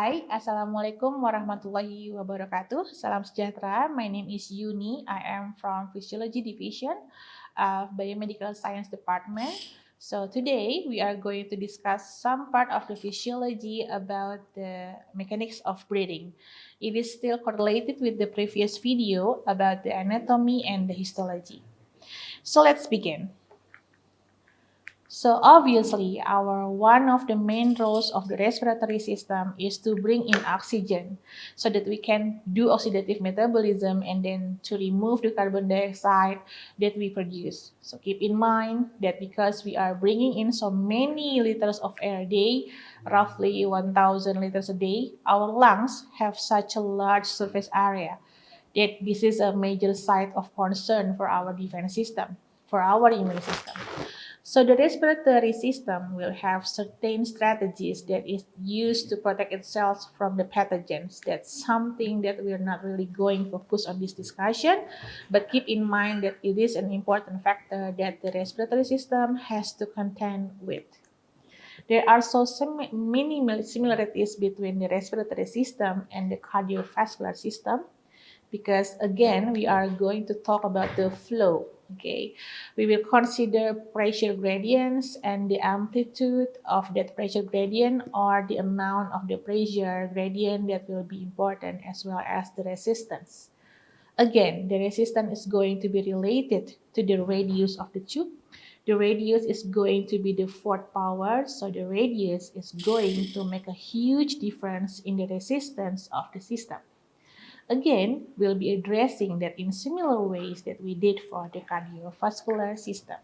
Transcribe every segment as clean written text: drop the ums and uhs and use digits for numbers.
Hai, Assalamualaikum warahmatullahi wabarakatuh. Salam sejahtera. My name is Yuni. I am from Physiology Division of Biomedical Science Department. So today we are going to discuss some part of the physiology about the mechanics of breathing. It is still correlated with the previous video about the anatomy and the histology. So let's begin. So obviously, our one of the main roles of the respiratory system is to bring in oxygen so that we can do oxidative metabolism and then to remove the carbon dioxide that we produce. So keep in mind that because we are bringing in so many liters of air a day, roughly 1,000 liters a day, our lungs have such a large surface area that this is a major site of concern for our defense system, for our immune system. So the respiratory system will have certain strategies that is used to protect itself from the pathogens. That's something that we're not really going to focus on this discussion, but keep in mind that it is an important factor that the respiratory system has to contend with. There are so many similarities between the respiratory system and the cardiovascular system because again we are going to talk about the flow. Okay, we will consider pressure gradients and the amplitude of that pressure gradient or the amount of the pressure gradient that will be important, as well as the resistance. Again, the resistance is going to be related to the radius of the tube. The radius is going to be the fourth power, so the radius is going to make a huge difference in the resistance of the system. Again, we'll be addressing that in similar ways that we did for the cardiovascular system.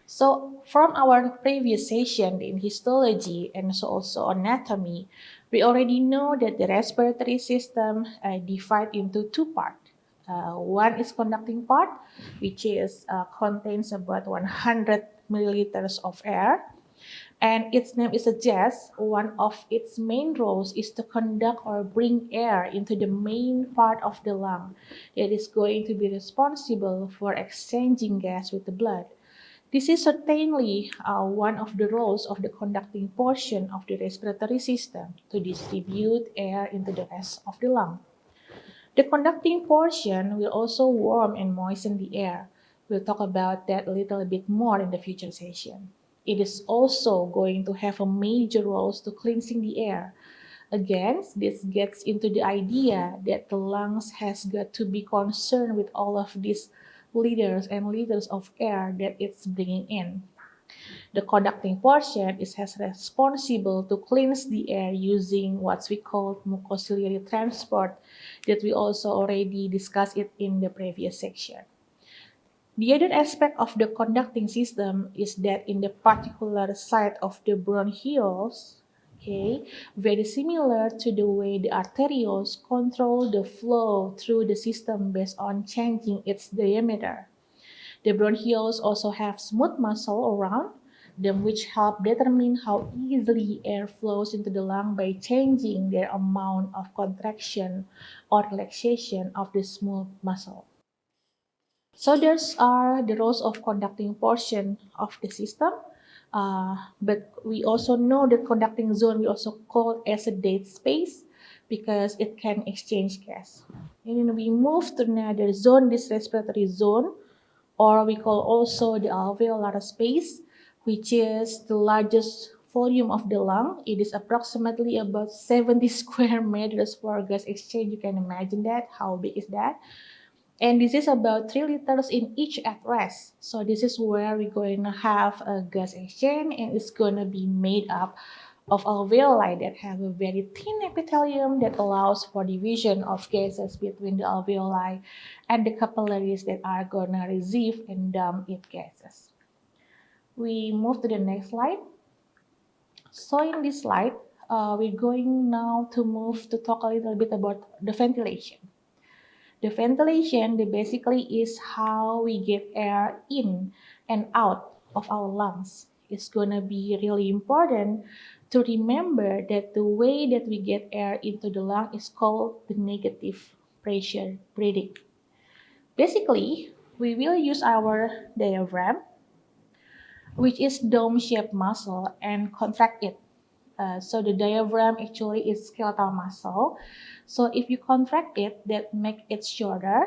So from our previous session in histology and also anatomy, we already know that the respiratory system divided into two parts. One is conducting part, which is contains about 100 milliliters of air, and its name is suggests one of its main roles is to conduct or bring air into the main part of the lung. It is going to be responsible for exchanging gas with the blood. This is certainly one of the roles of the conducting portion of the respiratory system to distribute air into the rest of the lung. The conducting portion will also warm and moisten the air. We'll talk about that a little bit more in the future session. It is also going to have a major role to cleansing the air. Again, this gets into the idea that the lungs has got to be concerned with all of these liters and liters of air that it's bringing in. The conducting portion is has responsible to cleanse the air using what we call mucociliary transport that we also already discussed it in the previous section. The other aspect of the conducting system is that in the particular side of the bronchioles, okay, very similar to the way the arterioles control the flow through the system based on changing its diameter. The bronchioles also have smooth muscle around them which help determine how easily air flows into the lung by changing their amount of contraction or relaxation of the smooth muscle. So those are the roles of conducting portion of the system. But we also know that conducting zone we also call as a dead space because it can exchange gas. And then we move to another zone, this respiratory zone, or we call also the alveolar space, which is the largest volume of the lung. It is approximately about 70 square meters for gas exchange. You can imagine that. How big is that? And this is about 3 liters in each at rest. So this is where we're going to have a gas exchange, and it's going to be made up of alveoli that have a very thin epithelium that allows for division of gases between the alveoli and the capillaries that are going to receive and dump its gases. We move to the next slide. So in this slide, we're going now to move to talk a little bit about the ventilation. The ventilation basically is how we get air in and out of our lungs. It's going to be really important to remember that the way that we get air into the lung is called the negative pressure breathing. Basically, we will use our diaphragm, which is dome-shaped muscle, and contract it. So the diaphragm actually is skeletal muscle. So if you contract it, that make it shorter,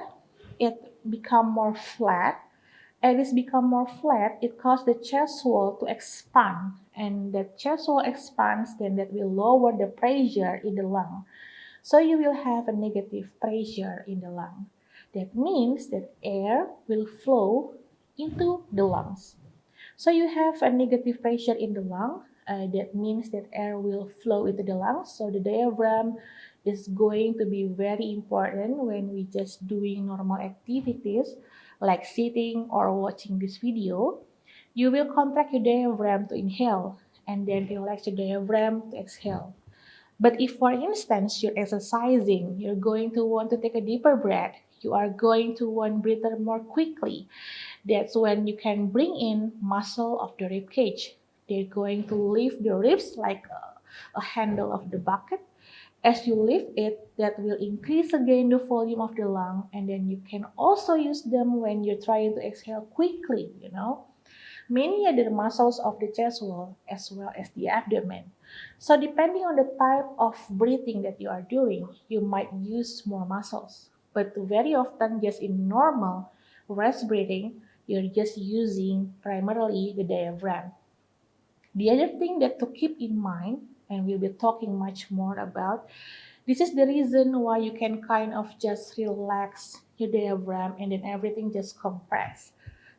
it become more flat. As it become more flat, it causes the chest wall to expand, and the chest wall expands, then that will lower the pressure in the lung. So you will have a negative pressure in the lung. That means that air will flow into the lungs. So you have a negative pressure in the lung. That means that air will flow into the lungs. So the diaphragm is going to be very important when we just doing normal activities like sitting or watching this video. You will contract your diaphragm to inhale and then relax your diaphragm to exhale. But if, for instance, you're exercising, you're going to want to take a deeper breath, you are going to want to breathe more quickly. That's when you can bring in muscle of the rib cage. They're going to lift the ribs like a handle of the bucket. As you lift it, that will increase again the volume of the lung, and then you can also use them when you're trying to exhale quickly. Many other muscles of the chest wall as well as the abdomen. So depending on the type of breathing that you are doing, you might use more muscles. But very often just in normal rest breathing, you're just using primarily the diaphragm. The other thing that to keep in mind, and we'll be talking much more about, this is the reason why you can kind of just relax your diaphragm and then everything just compress.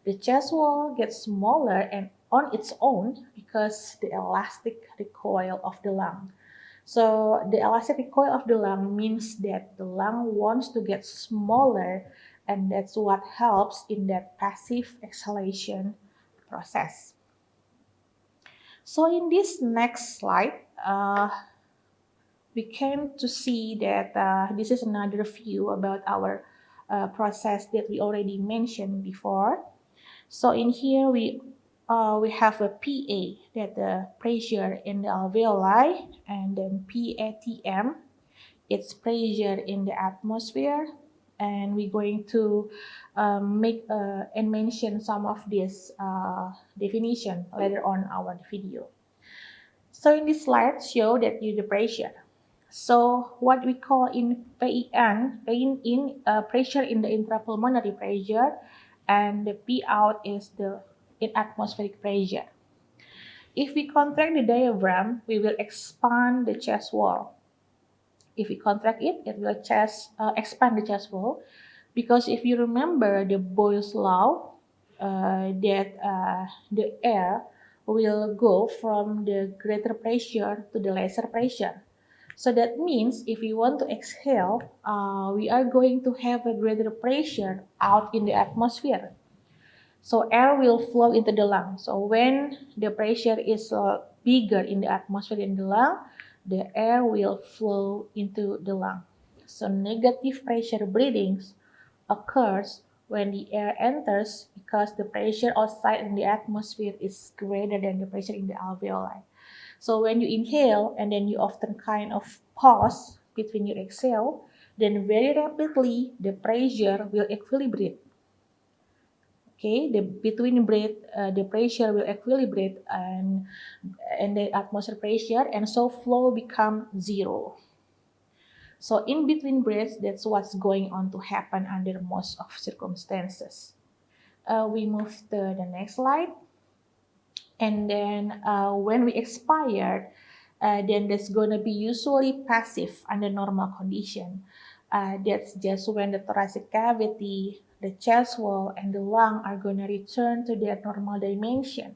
The chest wall gets smaller and on its own because the elastic recoil of the lung. So the elastic recoil of the lung means that the lung wants to get smaller, and that's what helps in that passive exhalation process. So in this next slide, we came to see that this is another view about our process that we already mentioned before. So in here we have a PA, that the pressure in the alveoli, and then PATM, it's pressure in the atmosphere, and we're going to make and mention some of this definition later on our video. So in this slide show that you the pressure. So what we call in pain in pressure in the intrapulmonary pressure, and the P out is the in atmospheric pressure. If we contract the diaphragm, we will expand the chest wall. If we contract it, it will expand the chest wall. Because if you remember the Boyle's law, that the air will go from the greater pressure to the lesser pressure. So that means if we want to exhale, we are going to have a greater pressure out in the atmosphere. So air will flow into the lung. So when the pressure is bigger in the atmosphere in the lung, the air will flow into the lung. So negative pressure breathings occurs when the air enters because the pressure outside in the atmosphere is greater than the pressure in the alveoli. So when you inhale and then you often kind of pause between your exhale, then very rapidly the pressure will equilibrate. Okay, the between breath, the pressure will equilibrate and the atmosphere pressure, and so flow become zero. So in between breaths, that's what's going on to happen under most of circumstances. We move to the next slide. And then when we expired, then that's going to be usually passive under normal condition. That's just when the thoracic cavity, the chest wall, and the lung are going to return to their normal dimension.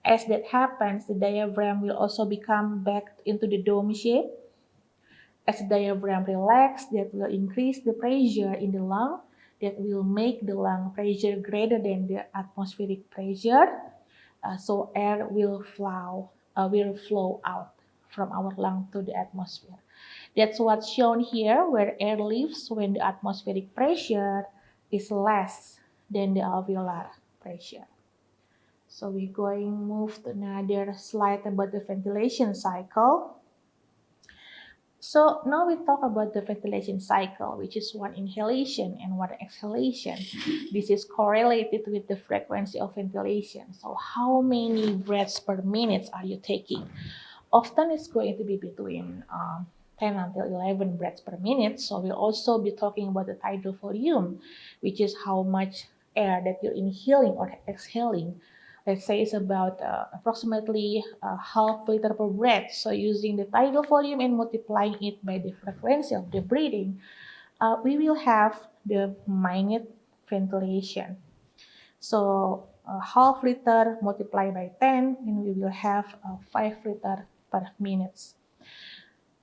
As that happens, the diaphragm will also become back into the dome shape. As the diaphragm relaxes, that will increase the pressure in the lung. That will make the lung pressure greater than the atmospheric pressure. So air will flow out from our lung to the atmosphere. That's what's shown here, where air leaves when the atmospheric pressure is less than the alveolar pressure. So we're going to move to another slide about the ventilation cycle. So now we talk about the ventilation cycle, which is one inhalation and one exhalation. This is correlated with the frequency of ventilation. So how many breaths per minute are you taking? often it's going to be between 10 until 11 breaths per minute. So we'll also be talking about the tidal volume, which is how much air that you're inhaling or exhaling. Let's say it's about approximately half liter per breath. So using the tidal volume and multiplying it by the frequency of the breathing, we will have the minute ventilation. So half liter multiplied by 10, and we will have 5 liter per minute.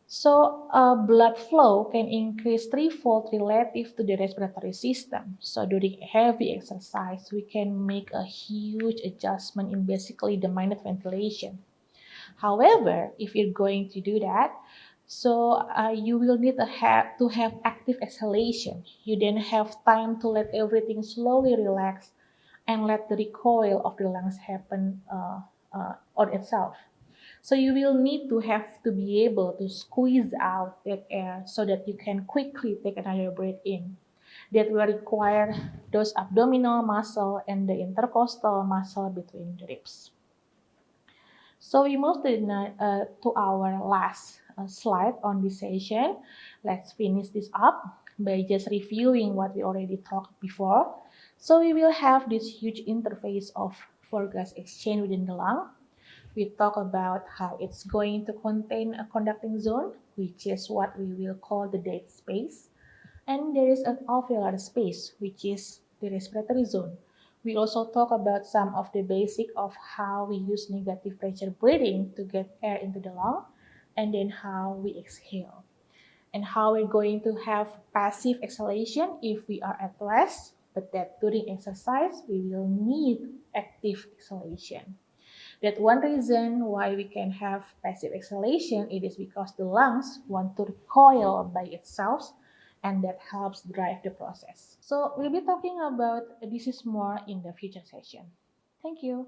So blood flow can increase threefold relative to the respiratory system. So during heavy exercise, we can make a huge adjustment in basically the minute ventilation. However, if you're going to do that, so you will need to have active exhalation. You then have time to let everything slowly relax and let the recoil of the lungs happen on itself. So you will need to have to be able to squeeze out that air so that you can quickly take another breath in. That will require those abdominal muscle and the intercostal muscle between the ribs. So we move to our last slide on this session. Let's finish this up by just reviewing what we already talked before. So we will have this huge interface of for gas exchange within the lung. We talk about how it's going to contain a conducting zone, which is what we will call the dead space. And there is an alveolar space, which is the respiratory zone. We also talk about some of the basic of how we use negative pressure breathing to get air into the lung, and then how we exhale. And how we're going to have passive exhalation if we are at rest, but that during exercise we will need active exhalation. That one reason why we can have passive exhalation, it is because the lungs want to recoil by itself, and that helps drive the process. So we'll be talking about this is more in the future session. Thank you.